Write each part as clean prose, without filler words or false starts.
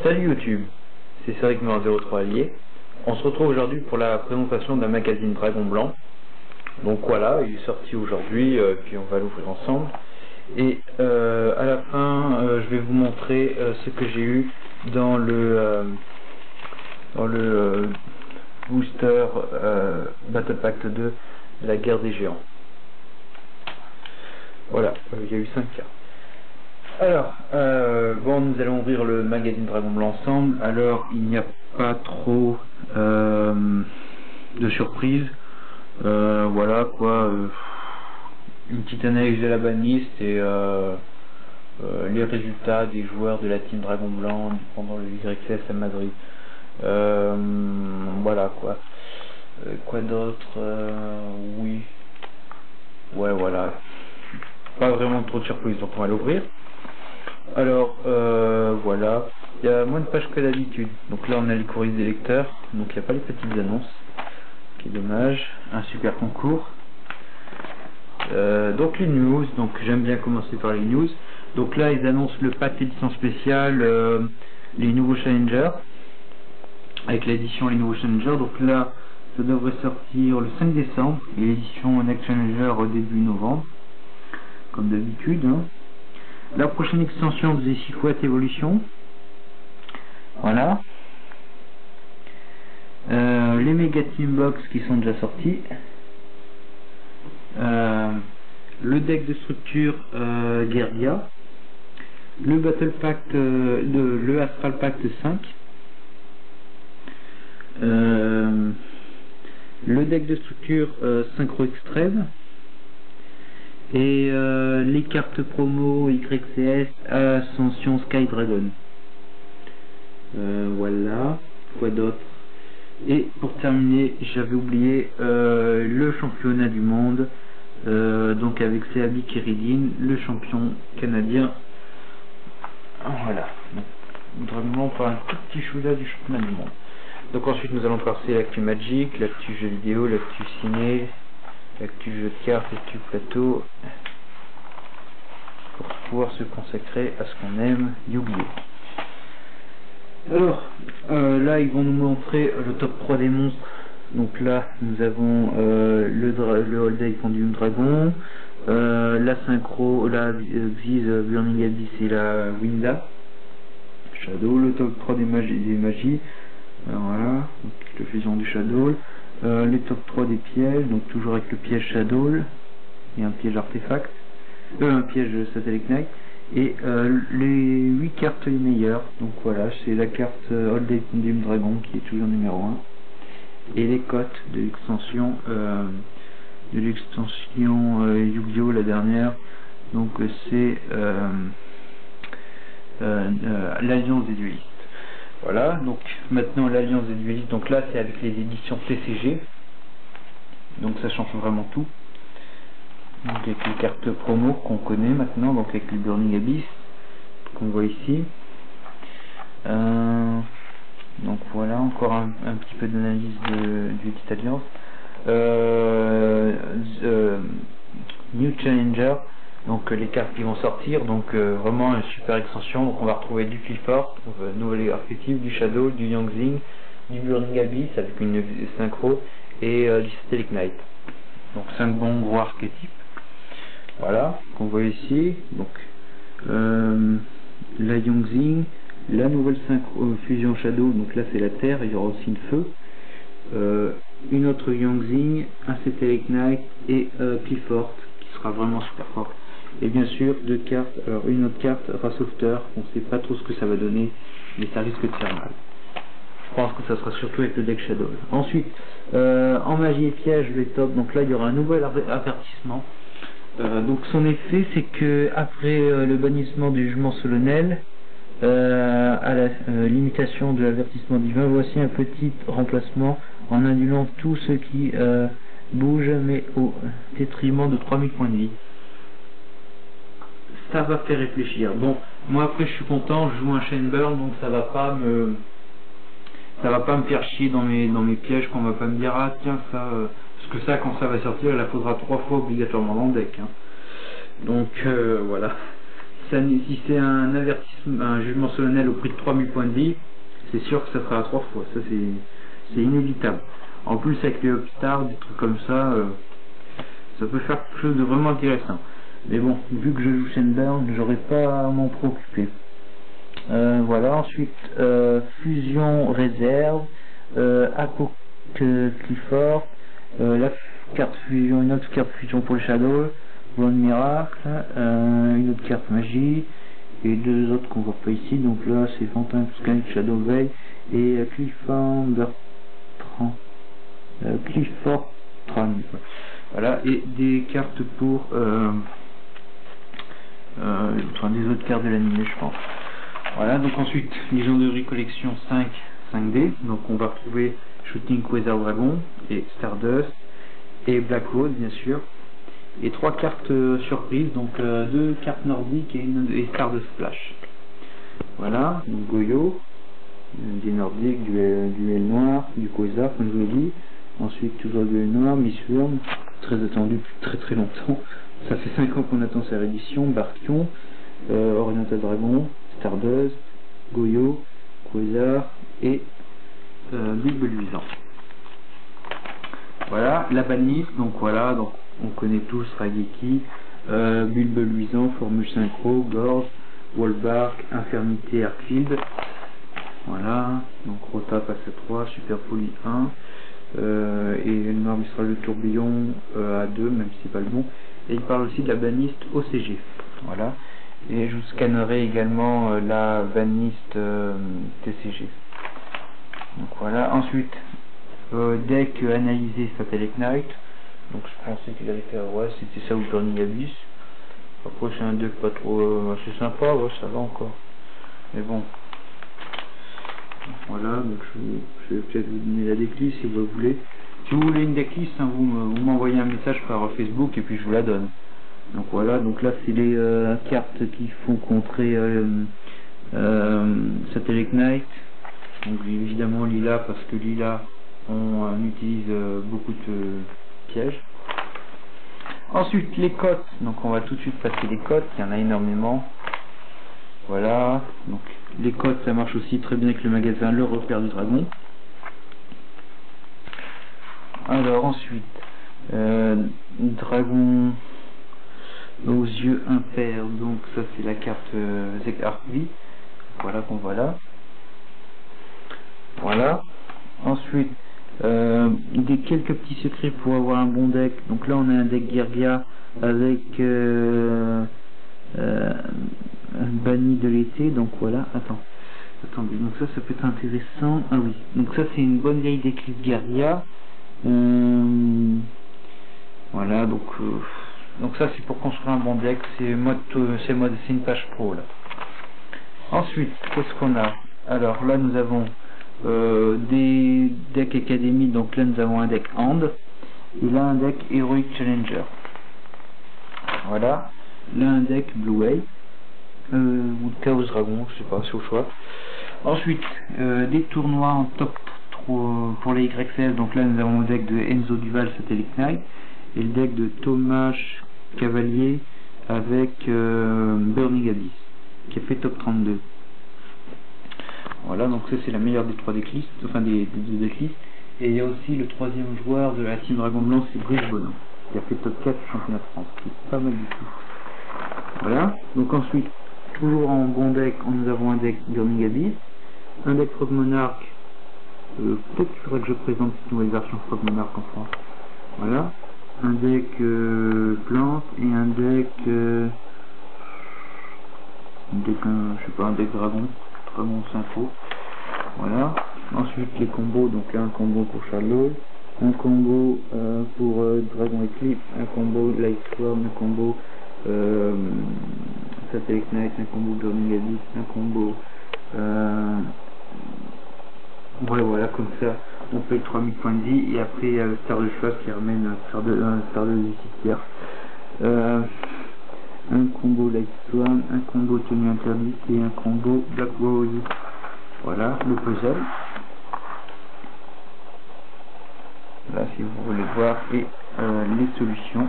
Salut YouTube, c'est Céricmeur03 Allier. On se retrouve aujourd'hui pour la présentation d'un magazine Dragon Blanc. Donc voilà, il est sorti aujourd'hui, puis on va l'ouvrir ensemble. Et à la fin, je vais vous montrer ce que j'ai eu dans le booster Battle Pack 2 de la guerre des géants. Voilà, il y a eu 5 cartes. Alors, bon, nous allons ouvrir le magazine Dragon Blanc ensemble. Alors, il n'y a pas trop de surprises. Voilà quoi, une petite analyse de la banliste et les résultats des joueurs de la team Dragon Blanc pendant le YCS à Madrid. Voilà quoi. Quoi d'autre? Oui. Ouais, voilà. Pas vraiment trop de surprises, donc on va l'ouvrir. Alors, voilà, il y a moins de pages que d'habitude. Donc là, on a les courriers des lecteurs, donc il n'y a pas les petites annonces, ce qui est dommage. Un super concours. Donc les news, donc j'aime bien commencer par les news. Donc là, ils annoncent le pack édition spéciale, les nouveaux challengers, avec l'édition les nouveaux challengers. Donc là, ça devrait sortir le 5 décembre, et l'édition Next Challenger au début novembre, comme d'habitude, hein. La prochaine extension des 6 fois Evolution. Voilà. Les Mega Team Box qui sont déjà sortis. Le deck de structure Guerdia. Le Battle Pact le Astral Pact 5. Le deck de structure Synchro X13. Et les cartes promo YCS Ascension Sky Dragon. Voilà, quoi d'autre? Et pour terminer, j'avais oublié le championnat du monde, donc avec Seabi Keridine, le champion canadien. Voilà, Dragon Blanc pour un tout petit chouda du championnat du monde. Donc ensuite nous allons passer l'actu Magic, l'actu jeu vidéo, l'actu ciné, l'actu jeu de cartes, l'actu plateau, pour pouvoir se consacrer à ce qu'on aime, Yu-Gi-Oh! Alors, là ils vont nous montrer le top 3 des monstres. Donc là nous avons le Hold Pendulum Dragon, la Synchro, la Xiz Burning Abyss et la Winda Shadow, le top 3 des magies. Voilà, donc le fusion du Shadow. Les top 3 des pièges, donc toujours avec le piège Shadow et un piège artefact, un piège Satellite Knight, et les 8 cartes les meilleures. Donc voilà, c'est la carte Hold Pendulum Dragon qui est toujours numéro 1, et les cotes de l'extension Yu-Gi-Oh! La dernière, donc c'est l'Alliance des duelistes. Voilà, donc maintenant l'Alliance des duelistes, donc là c'est avec les éditions TCG, donc ça change vraiment tout. Donc avec les cartes promo qu'on connaît maintenant, donc avec le Burning Abyss qu'on voit ici. Donc voilà, encore un petit peu d'analyse du Elite Alliance. New Challenger, donc les cartes qui vont sortir, donc vraiment une super extension. Donc on va retrouver du Clifford, nouvel archétype, du Shadow, du Yangzing, du Burning Abyss avec une synchro, et du Satellite Knight. Donc 5 bons gros archétypes. Voilà, qu'on voit ici. Donc la Yangzing, la nouvelle synchro, fusion Shadow, donc là c'est la terre, il y aura aussi le feu. Une autre Yangzing, un Satellite Knight et Clifford qui sera vraiment super fort. Et bien sûr 2 cartes, alors une autre carte Rasofter, on ne sait pas trop ce que ça va donner, mais ça risque de faire mal. Je pense que ça sera surtout avec le deck Shadow. Ensuite, en magie et piège, le top, donc là il y aura un nouvel avertissement. Donc son effet, c'est que après le bannissement du jugement solennel, à la limitation de l'avertissement divin, voici un petit remplacement en annulant tout ce qui bouge, mais au détriment de 3000 points de vie. Ça va faire réfléchir. Bon, moi après je suis content, je joue un Chainburn, donc ça va pas me faire chier dans mes pièges, qu'on va pas me dire ah tiens ça parce que ça quand ça va sortir il la faudra 3 fois obligatoirement dans le deck, hein. Donc voilà, si c'est un avertissement, un jugement solennel au prix de 3000 points de vie, c'est sûr que ça sera à 3 fois, ça c'est inévitable. En plus avec les Upstars, des trucs comme ça, ça peut faire quelque chose de vraiment intéressant. Mais bon, vu que je joue Shenburn, j'aurais pas à m'en préoccuper. Voilà, ensuite fusion réserve, Apo Clifford, la carte fusion, une autre carte fusion pour le Shadow, Bond Miracle, une autre carte magie, et deux autres qu'on voit pas ici, donc là c'est Fantin Sky, Shadow Veil, et Clifford Tran. Voilà, et des cartes pour enfin des autres cartes de l'anime, je pense. Voilà, donc ensuite Legendary Collection 5D, donc on va retrouver Shooting Quasar Dragon et Stardust et Blackwood bien sûr, et 3 cartes surprises, donc 2 cartes nordiques et Stardust Flash. Voilà, donc Goyo, des nordiques, duel noir, du Quasar comme je vous l'ai dit, ensuite toujours duel noir, Miss Worm, très attendu depuis très longtemps, ça fait 5 ans qu'on attend sa réédition, Barkion, Oriental Dragon, Stardust, Goyo, Quasar et Bulbe Luisant. Voilà, la banliste, donc voilà, donc on connaît tous Rageki, Bulbe Luisant, Formule Synchro, Gorge, Wallbark, Infernité, Airfield. Voilà, donc Rota passe à 3, Super Folie 1, et le noir Mistral de Tourbillon à 2, même si c'est pas le bon. Et il parle aussi de la banliste OCG. Voilà. Et je vous scannerai également la banliste TCG. Donc voilà. Ensuite, deck analysé Satellite Knight. Donc je pensais qu'il allait faire, ouais, c'était ça ou Burning Abyss. Après c'est un deck pas trop, c'est sympa, ouais, ça va encore. Mais bon. Voilà, donc je vais peut-être vous donner la decklist si vous voulez. Si vous voulez une decklist, hein, vous m'envoyez un message par Facebook et puis je vous la donne. Donc voilà, donc là c'est les cartes qui font contrer Satellite Knight. Donc évidemment Lila, parce que Lila on utilise beaucoup de pièges. Ensuite les cotes, donc on va tout de suite passer les cotes, il y en a énormément. Voilà, donc les cotes ça marche aussi très bien avec le magasin Le Repère du Dragon. Alors ensuite, Dragon aux yeux impairs, donc ça c'est la carte Zeg Artvi, voilà qu'on voit là. Voilà. Ensuite, quelques petits secrets pour avoir un bon deck. Donc là on a un deck Girgia avec banni de l'été, donc voilà, attendez, donc ça peut être intéressant. Ah oui, donc ça c'est une bonne vieille decklist Girgia. Voilà, donc ça c'est pour construire un bon deck, c'est une page pro là. Ensuite, qu'est-ce qu'on a? Alors là nous avons des decks Academy, donc là nous avons un deck Hand, et là un deck Heroic Challenger. Voilà, là un deck Blue Way, ou Chaos Dragon, je sais pas, c'est au choix. Ensuite, des tournois en top 3 pour les YCS, donc là nous avons le deck de Enzo Duval Satellite Knight, et le deck de Thomas Cavalier avec Burning Abyss, qui a fait top 32. Voilà, donc ça c'est la meilleure des 3 decklists, enfin des 2 decklists. Et il y a aussi le 3e joueur de la team Dragon Blanc, c'est Brice Bonan, qui a fait top 4 championnat de France, qui est pas mal du tout. Voilà, donc ensuite, toujours en bon deck, nous avons un deck Burning Abyss, un deck Frog Monarch, peut-être qu'il faudrait que je présente cette nouvelle version Frog Monarch en France. Voilà, un deck plante et un deck, je sais pas, un deck dragon Synchro. Voilà, ensuite les combos, donc là un combo pour Charlotte, un combo pour Dragon Eclipse, un combo Lightstorm, un combo Satellite Knight, un combo Burning Abyss, un combo ouais, voilà, comme ça on paye 3000 points de vie, et après Star de choix qui ramène un Star de Cimetière, un combo Lightstorm, un combo Tenue Interdite et un combo Black Rose. Voilà le puzzle. Là si vous voulez voir, et les solutions.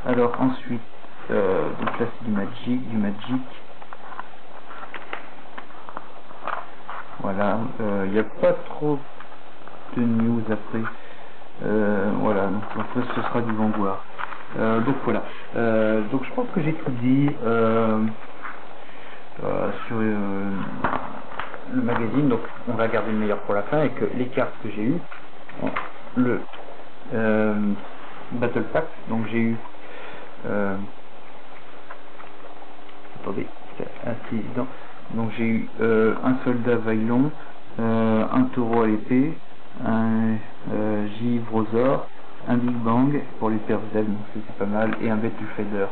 Alors ensuite, donc là c'est du Magic. Voilà, il n'y a pas trop de news après. Voilà, donc ce sera du Vanguard. Donc voilà. Donc je pense que j'ai tout dit sur le magazine. Donc on va garder le meilleur pour la fin, et que les cartes que j'ai eues, le Battle Pack, donc j'ai eu attendez, c'est assez évident. Donc j'ai eu un soldat Vailon, un taureau à l'épée, un givre aux ors, un Big Bang pour les Perzel, donc c'est pas mal, et un Battle Fader.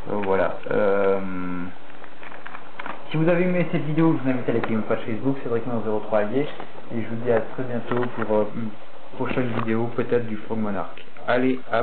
Voilà. Si vous avez aimé cette vidéo, je vous invite à liker ma page Facebook, Cédric03 Allier, et je vous dis à très bientôt pour une prochaine vidéo, peut-être du Frog Monarch. Allez, à